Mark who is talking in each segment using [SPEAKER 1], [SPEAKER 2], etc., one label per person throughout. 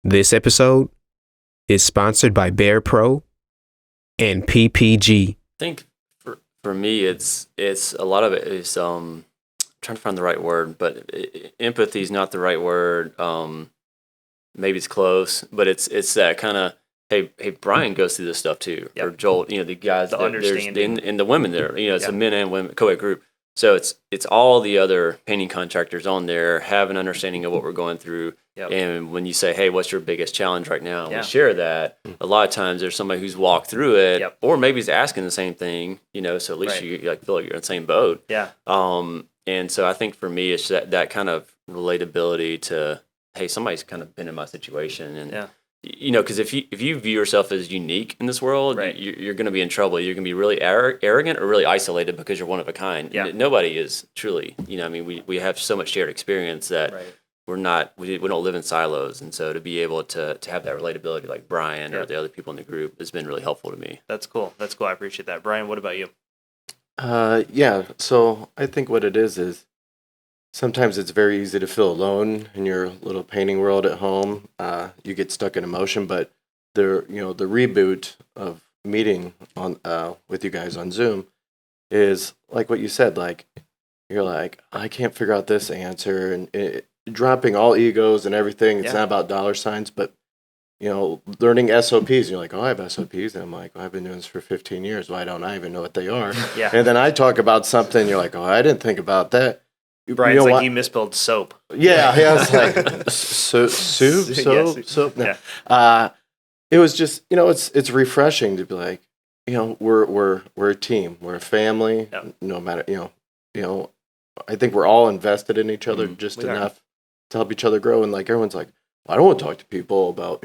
[SPEAKER 1] This episode is sponsored by Bear Pro and PPG.
[SPEAKER 2] I think for me, it's a lot of it is trying to find the right word, but empathy is not the right word. Maybe it's close, but it's that kind of hey, Brian goes through this stuff too, or Joel. The guys,
[SPEAKER 3] the understanding,
[SPEAKER 2] and the women there. It's a men and women co-ed group. So it's all the other painting contractors on there have an understanding of what we're going through. Yep. And when you say, hey, what's your biggest challenge right now? And we share that. A lot of times there's somebody who's walked through it, or maybe is asking the same thing, so at least you feel like you're in the same boat.
[SPEAKER 3] Yeah.
[SPEAKER 2] And so I think for me, it's that kind of relatability to, hey, somebody's kind of been in my situation. And, because if you view yourself as unique in this world, you're going to be in trouble. You're going to be really arrogant or really isolated because you're one of a kind. Yeah. Nobody is truly, we have so much shared experience that we don't live in silos. And so to be able to have that relatability like Brian or the other people in the group has been really helpful to me.
[SPEAKER 3] That's cool. I appreciate that. Brian, what about you?
[SPEAKER 4] So I think what it is sometimes it's very easy to feel alone in your little painting world at home. You get stuck in emotion, but the reboot of meeting on with you guys on Zoom is like what you said. Like you're like, I can't figure out this answer, and dropping all egos and everything. It's not about dollar signs, but learning SOPs. And you're like, oh, I have SOPs, and I'm like, I've been doing this for 15 years. Why don't I even know what they are? And then I talk about something. You're like, oh, I didn't think about that.
[SPEAKER 3] Brian's like, you misspelled soap.
[SPEAKER 4] Yeah, it's like soap. No. It was just, it's refreshing to be like, we're a team, we're a family. No matter, I think we're all invested in each other just enough to help each other grow. And like everyone's like, well, I don't want to talk to people about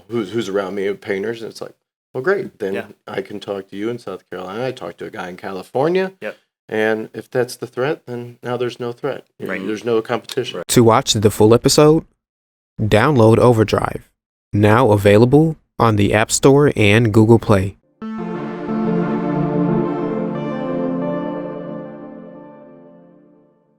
[SPEAKER 4] who's around me, painters. And it's like, well, great, then I can talk to you in South Carolina. I talked to a guy in California. Yep. And if that's the threat, then now there's no threat. There's no competition.
[SPEAKER 1] To watch the full episode, download Overdrive, now available on the App Store and Google Play.